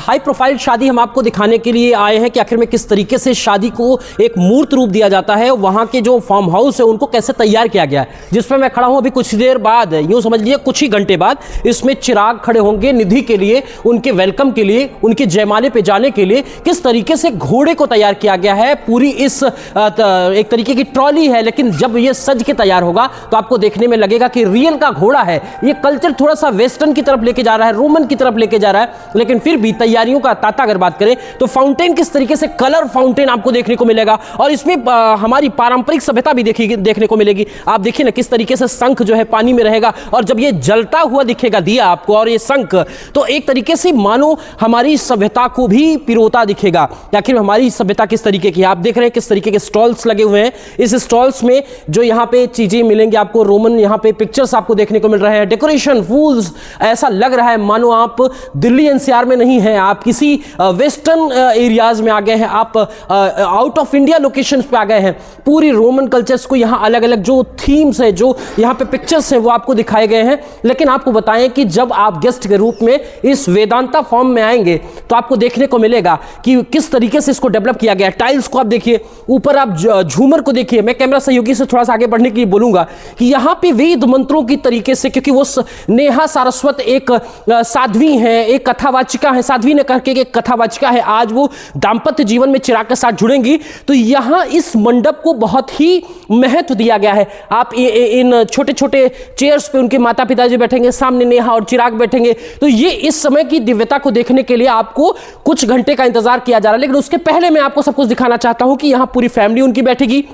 High profile शादी हम आपको दिखाने के लिए आए हैं कि आखिर में किस तरीके से शादी को एक मूर्त रूप दिया जाता है, वहाँ के जो फार्म हाउस है उनको कैसे तैयार किया गया है। जिस पर मैं खड़ा हूँ अभी कुछ देर बाद, यूँ समझ लीजिए कुछ ही घंटे बाद, इसमें चिराग खड़े होंगे निधि के लिए, उनके वेलकम के लिए, उनके जयमाले पे जाने के लिए। किस तरीके से घोड़े को तैयार किया गया है, पूरी इस एक तरीके की ट्रॉली है, लेकिन जब ये सज के तैयार होगा तो आपको देखने में लगेगा कि रियल का घोड़ा है। ये कल्चर थोड़ा सा वेस्टर्न की तरफ लेके जा रहा है, रोमन की तरफ लेके जा रहा है, लेकिन फिर भी तैयारियों का ताता अगर बात करें तो फाउंटेन किस तरीके से, कलर फाउंटेन आपको देखने को मिलेगा और इसमें हमारी पारंपरिक सभ्यता भी देखने को मिलेगी। आप देखिए ना किस तरीके से शंख जो है पानी में रहेगा और जब ये जलता हुआ दिखेगा दिया आपको और ये शंख, तो एक तरीके से मानो हमारी सभ्यता को भी पिरोता दिखेगा। आखिर हमारी सभ्यता किस तरीके की, आप देख रहे हैं किस तरीके के स्टॉल्स लगे हुए हैं। इस स्टॉल्स में जो यहाँ पे चीजें मिलेंगी आपको, रोमन यहाँ पे पिक्चर्स आपको देखने को मिल रहे हैं, डेकोरेशन, फूल्स, ऐसा लग रहा है मानो आप दिल्ली एनसीआर में नहीं हैं, आप किसी वेस्टर्न एरियाज में आ गए हैं, आप आउट ऑफ इंडिया लोकेशंस पे आ गए हैं। पूरी रोमन कल्चर्स को यहाँ अलग अलग जो थीम्स है, जो यहाँ पे पिक्चर्स हैं वो आपको दिखाए गए हैं। लेकिन आपको बताएं कि जब आप गेस्ट के रूप में इस वेदांता फॉर्म में आएंगे तो आपको देखने को मिलेगा कि किस तरीके से इसको डेवलप किया गया। टाइल्स को आप देखिए, ऊपर आप झूमर को देखिए। मैं कैमरा सहयोगी से थोड़ा सा आगे बढ़ने के लिए बोलूंगा कि यहाँ पे वेद मंत्रों की तरीके से, क्योंकि वो नेहा सारस्वत एक साध्वी है, एक कथावाचिका है, साध्वी ने करके एक कथावाचिका है, आज वो दाम्पत्य जीवन में चिराग के साथ जुड़ेंगी। तो यहाँ इस मंडप को बहुत ही महत्व दिया गया है। आप इन छोटे छोटे चेयर्स पे उनके माता पिताजी बैठेंगे, सामने नेहा और चिराग बैठेंगे। तो ये इस समय की दिव्यता को देखने के लिए आपको कुछ घंटे का इंतजार किया जा रहा है। लेकिन उसके पहले मैं आपको सब कुछ दिखाना चाहता हूं कि यहाँ पूरी फैमिली उनकी बैठेगी।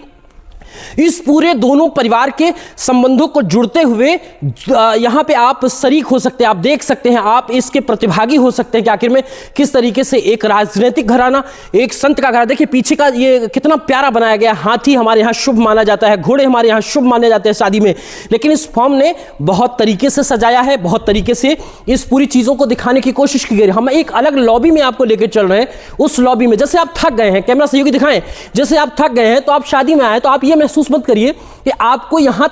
इस पूरे दोनों परिवार के संबंधों को जुड़ते हुए यहां पे आप शरीक हो सकते हैं, आप देख सकते हैं, आप इसके प्रतिभागी हो सकते हैं कि आखिर में किस तरीके से एक राजनीतिक घराना, एक संत का घराना। देखिए पीछे का ये कितना प्यारा बनाया गया। हाथी हमारे यहाँ शुभ माना जाता है, घोड़े हमारे यहाँ शुभ माने जाते हैं शादी में, लेकिन इस फॉर्म ने बहुत तरीके से सजाया है, बहुत तरीके से इस पूरी चीजों को दिखाने की कोशिश की गई। हम एक अलग लॉबी में आपको लेकर चल रहे हैं। उस लॉबी में जैसे आप थक गए हैं, कैमरा सहयोगी दिखाएं, जैसे आप थक गए हैं तो आप शादी में आए तो आप ये महसूस मत करिए कि आपको यहां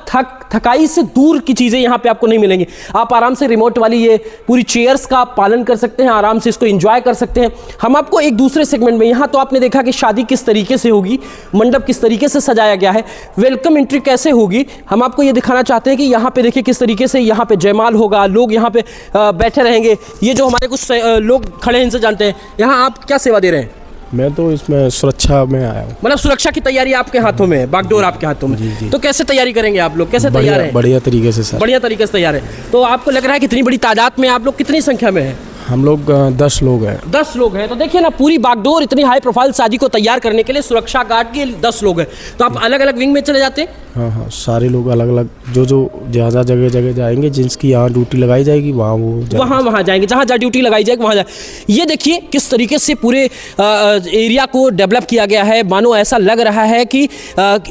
थकाई से दूर की चीजें यहां पे आपको नहीं मिलेंगी। आप आराम से रिमोट वाली ये पूरी चेयर्स का पालन कर सकते हैं, आराम से इसको एंजॉय कर सकते हैं। हम आपको एक दूसरे सेगमेंट में, यहां तो आपने देखा कि शादी किस तरीके से होगी, मंडप किस तरीके से सजाया गया है, वेलकम एंट्री कैसे होगी, हम आपको ये दिखाना चाहते हैं कि यहां पे देखिए किस तरीके से यहां पे जयमाल होगा, लोग यहां पे बैठे रहेंगे। ये जो हमारे कुछ लोग खड़े हैं इनसे जानते हैं, यहां आप क्या सेवा दे रहे हैं? मैं तो इसमें सुरक्षा में आया हूँ। मतलब सुरक्षा की तैयारी आपके हाथों में है, बागडोर आपके हाथों में। जी। तो कैसे तैयारी करेंगे आप लोग, कैसे तैयार हैं? बढ़िया तरीके से सर। बढ़िया तरीके से तैयार है। तो आपको लग रहा है कितनी बड़ी तादाद में आप लोग, कितनी संख्या में हैं? हम लोग 10 लोग हैं। 10 लोग हैं। तो देखिए ना पूरी बागडोर इतनी हाई प्रोफाइल शादी को तैयार करने के लिए सुरक्षा गार्ड के 10 लोग हैं। तो आप अलग अलग विंग में चले जाते हैं? हाँ, सारे लोग अलग अलग, जो ज़्यादा जगह जाएंगे, जिसकी यहाँ ड्यूटी लगाई जाएगी वहाँ वहाँ जाएंगे, जहाँ ड्यूटी लगाई जाएगी वहाँ जाए। ये देखिए किस तरीके से पूरे एरिया को डेवलप किया गया है, मानो ऐसा लग रहा है कि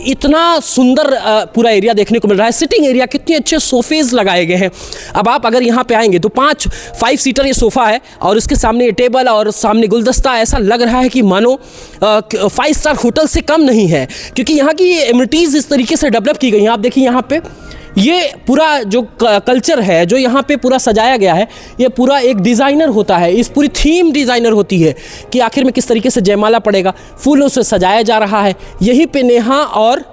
इतना सुंदर पूरा एरिया देखने को मिल रहा है। सिटिंग एरिया, कितने अच्छे सोफेज लगाए गए हैं। अब आप अगर यहाँ पे आएंगे तो 5 सीटर ये सोफा है और इसके सामने ये टेबल और सामने गुलदस्ता, ऐसा लग रहा है कि मानो 5 स्टार होटल से कम नहीं है, क्योंकि यहाँ की एमिनिटीज इस तरीके से डेवलप की गई हैं। आप देखिए यहाँ पे ये पूरा जो कल्चर है, जो यहाँ पे पूरा सजाया गया है, ये पूरा एक डिज़ाइनर होता है, इस पूरी थीम डिज़ाइनर होती है कि आखिर में किस तरीके से जयमाला पड़ेगा, फूलों से सजाया जा रहा है। यहीं पे नेहा और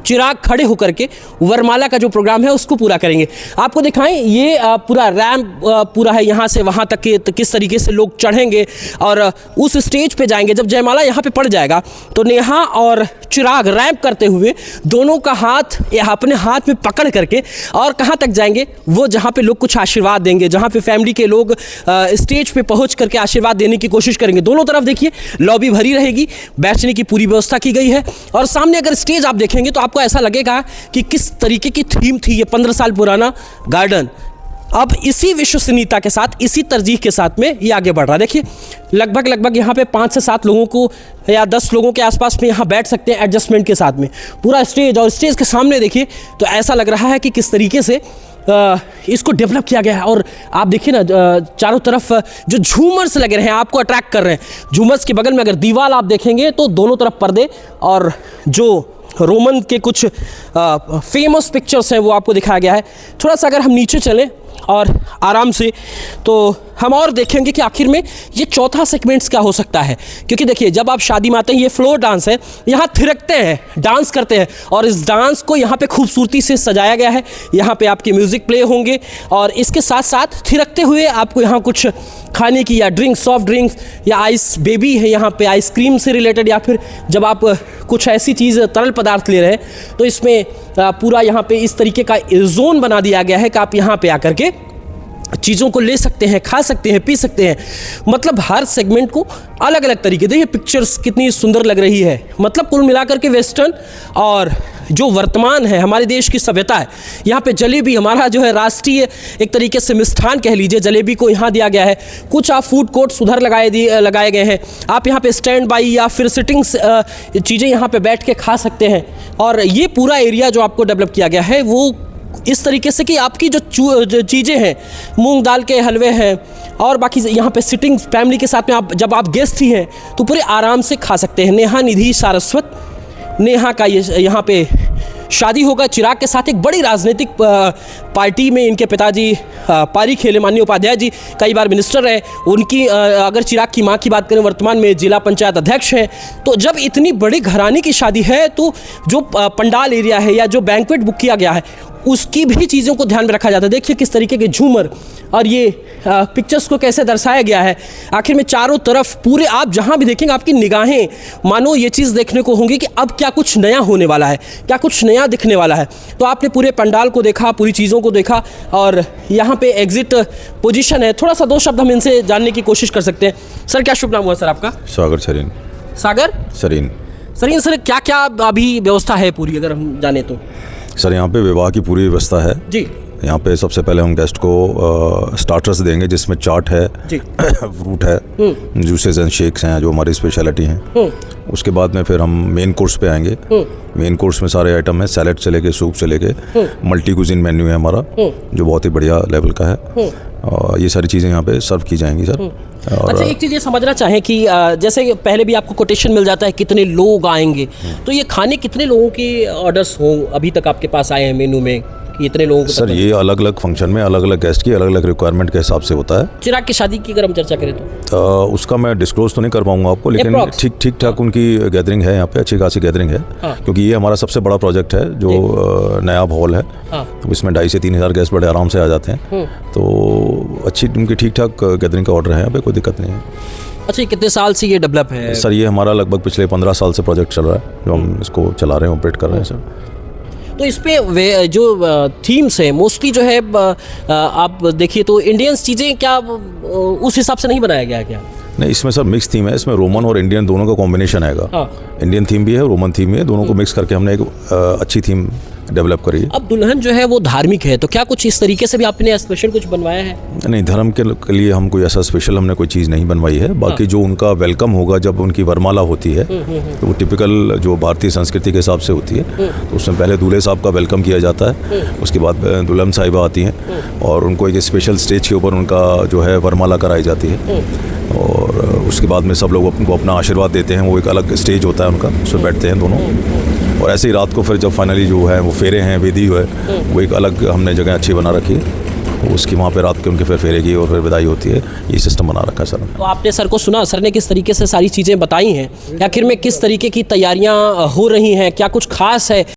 चिराग खड़े होकर के वरमाला का जो प्रोग्राम है उसको पूरा करेंगे। आपको दिखाएं ये पूरा रैंप पूरा है, यहाँ से वहाँ तक के किस तरीके से लोग चढ़ेंगे और उस स्टेज पे जाएंगे। जब जयमाला यहाँ पे पड़ जाएगा तो नेहा और चिराग रैंप करते हुए दोनों का हाथ अपने हाथ में पकड़ करके और कहाँ तक जाएंगे, वो जहाँ पे लोग कुछ आशीर्वाद देंगे, जहाँ पे फैमिली के लोग स्टेज पे पहुँच करके आशीर्वाद देने की कोशिश करेंगे। दोनों तरफ देखिए लॉबी भरी रहेगी, बैठने की पूरी व्यवस्था की गई है और सामने अगर स्टेज आप देखेंगे तो आपको ऐसा लगेगा कि किस तरीके की थीम थी ये 15 साल पुराना गार्डन। अब इसी विश्वसनीयता के साथ, इसी तरजीह के साथ में ये आगे बढ़ रहा है। देखिए लगभग यहाँ पे 5 से 7 लोगों को या 10 लोगों के आसपास में यहाँ बैठ सकते हैं एडजस्टमेंट के साथ में। पूरा स्टेज और स्टेज के सामने देखिए तो ऐसा लग रहा है कि किस तरीके से इसको डेवलप किया गया है। और आप देखिए ना चारों तरफ जो झूमर्स लगे रहे हैं आपको अट्रैक्ट कर रहे हैं। झूमर्स के बगल में अगर दीवार आप देखेंगे तो दोनों तरफ पर्दे और जो रोमन के कुछ फेमस पिक्चर्स हैं वो आपको दिखाया गया है। थोड़ा सा अगर हम नीचे चलें और आराम से तो हम और देखेंगे कि आखिर में ये चौथा सेगमेंट्स क्या हो सकता है, क्योंकि देखिए जब आप शादी में आते हैं ये फ्लोर डांस है, यहाँ थिरकते हैं, डांस करते हैं और इस डांस को यहाँ पे खूबसूरती से सजाया गया है। यहाँ पे आपके म्यूज़िक प्ले होंगे और इसके साथ साथ थिरकते हुए आपको यहाँ कुछ खाने की या ड्रिंक्स, सॉफ्ट ड्रिंक्स या आइस बेबी है यहाँ पे आइसक्रीम से रिलेटेड, या फिर जब आप कुछ ऐसी चीज़ तरल पदार्थ ले रहे हैं तो इसमें पूरा यहाँ पे इस तरीके का जोन बना दिया गया है कि आप यहाँ पे आकर के चीज़ों को ले सकते हैं, खा सकते हैं, पी सकते हैं। मतलब हर सेगमेंट को अलग अलग तरीके, देखिए पिक्चर्स कितनी सुंदर लग रही है। मतलब कुल मिलाकर के वेस्टर्न और जो वर्तमान है हमारे देश की सभ्यता है। यहाँ पे जलेबी हमारा जो है राष्ट्रीय एक तरीके से मिष्ठान कह लीजिए, जलेबी को यहाँ दिया गया है। कुछ आप फूड कोर्ट्स उधर लगाए गए हैं, आप यहाँ पे स्टैंड बाई या फिर सिटिंग्स चीज़ें यहाँ पे बैठ के खा सकते हैं। और ये पूरा एरिया जो आपको डेवलप किया गया है वो इस तरीके से कि आपकी जो चीज़ें हैं, मूंग दाल के हलवे हैं और बाकी यहाँ पे सिटिंग फैमिली के साथ में आप जब आप गेस्ट ही हैं तो पूरे आराम से खा सकते हैं। नेहा निधि सारस्वत, नेहा का ये यहाँ पे शादी होगा चिराग के साथ। एक बड़ी राजनीतिक पार्टी में इनके पिताजी पारीख है, माननीय उपाध्याय जी कई बार मिनिस्टर रहे। उनकी अगर चिराग की मां की बात करें वर्तमान में जिला पंचायत अध्यक्ष हैं। तो जब इतनी बड़ी घराने की शादी है तो जो पंडाल एरिया है या जो बैंक्वेट बुक किया गया है उसकी भी चीज़ों को ध्यान में रखा जाता है। देखिए किस तरीके के झूमर और ये पिक्चर्स को कैसे दर्शाया गया है। आखिर में चारों तरफ पूरे आप जहाँ भी देखेंगे आपकी निगाहें मानो ये चीज़ देखने को होंगी कि अब क्या कुछ नया होने वाला है, क्या कुछ नया दिखने वाला है। तो आपने पूरे पंडाल को देखा, पूरी चीज़ों को देखा और यहाँ पे एग्जिट पोजीशन है। थोड़ा सा दो शब्द हम इनसे जानने की कोशिश कर सकते हैं। सर क्या शुभ नाम हुआ सर आपका? सागर सरीन। सागर सरीन। सरीन सर क्या क्या अभी व्यवस्था है पूरी अगर हम जाने तो? सर यहाँ पे विवाह की पूरी व्यवस्था है जी। यहाँ पे सबसे पहले हम गेस्ट को स्टार्टर्स देंगे जिसमें चाट है, फ्रूट है, जूसेस एंड शेक्स हैं जो हमारी स्पेशलिटी हैं। उसके बाद में फिर हम मेन कोर्स पे आएंगे। मेन कोर्स में सारे आइटम हैं, सैलेड से लेके सूप से लेके मल्टी कुजिन मेन्यू है हमारा जो बहुत ही बढ़िया लेवल का है। और ये सारी चीज़ें यहाँ पे सर्व की जाएंगी सर। अच्छा एक चीज़ ये समझना चाहें कि जैसे पहले भी आपको कोटेशन मिल जाता है कितने लोग आएंगे, तो ये खाने कितने लोगों के ऑर्डर्स हों अभी तक आपके पास आए हैं मेनू में कि इतने लोगों को? सर ये अलग अलग फंक्शन में अलग अलग गेस्ट की अलग अलग रिक्वायरमेंट के हिसाब से होता है। चिराग की शादी की अगर हम चर्चा करें तो उसका मैं डिस्क्लोज तो नहीं कर पाऊंगा आपको, लेकिन ठीक ठाक उनकी गैदरिंग है यहाँ पे, अच्छी खासी गैदरिंग है। क्योंकि ये हमारा सबसे बड़ा प्रोजेक्ट है जो नया हॉल है। तो इसमें 2,500 से 3,000 गेस्ट बड़े आराम से आ जाते हैं। तो अच्छी उनकी ठीक ठाक गैदरिंग का ऑर्डर है यहाँ पे, कोई दिक्कत नहीं है। अच्छा कितने साल से ये डेवलप है? सर ये हमारा लगभग पिछले 15 साल से प्रोजेक्ट चल रहा है जो हम इसको चला रहे हैं, ऑपरेट कर रहे हैं सर। तो इस पे जो थीम्स है मोस्टली जो है आप देखिए तो इंडियंस चीज़ें क्या उस हिसाब से नहीं बनाया गया है क्या? नहीं, इसमें सर मिक्स थीम है, इसमें रोमन और इंडियन दोनों का कॉम्बिनेशन आएगा। इंडियन थीम भी है, रोमन थीम भी है, दोनों को मिक्स करके हमने एक अच्छी थीम डेवलप करी है। अब दुल्हन जो है वो धार्मिक है, तो क्या कुछ इस तरीके से भी आपने स्पेशल कुछ बनवाया है? नहीं, धर्म के लिए हम कोई ऐसा स्पेशल हमने कोई चीज़ नहीं बनवाई है। बाकी जो उनका वेलकम होगा जब उनकी वरमाला होती है तो वो टिपिकल जो भारतीय संस्कृति के हिसाब से होती है। तो उसमें पहले दूल्हे साहब का वेलकम किया जाता है, उसके बाद दुल्हन साहिबा आती हैं और उनको एक स्पेशल स्टेज के ऊपर उनका जो है वरमाला कराई जाती है। और उसके बाद में सब लोग उनको अपना आशीर्वाद देते हैं। वो एक अलग स्टेज होता है उनका, उसमें बैठते हैं दोनों। और ऐसे ही रात को फिर जब फाइनली जो है वो फेरे हैं, वेदी है, वो एक अलग हमने जगह अच्छी बना रखी है। उसकी वहाँ पे रात के उनके फिर फेरे की और फिर विदाई होती है, ये सिस्टम बना रखा है सर। तो आपने सर को सुना, सर ने किस तरीके से सारी चीज़ें बताई हैं, आखिर में किस तरीके की तैयारियाँ हो रही हैं, क्या कुछ खास है?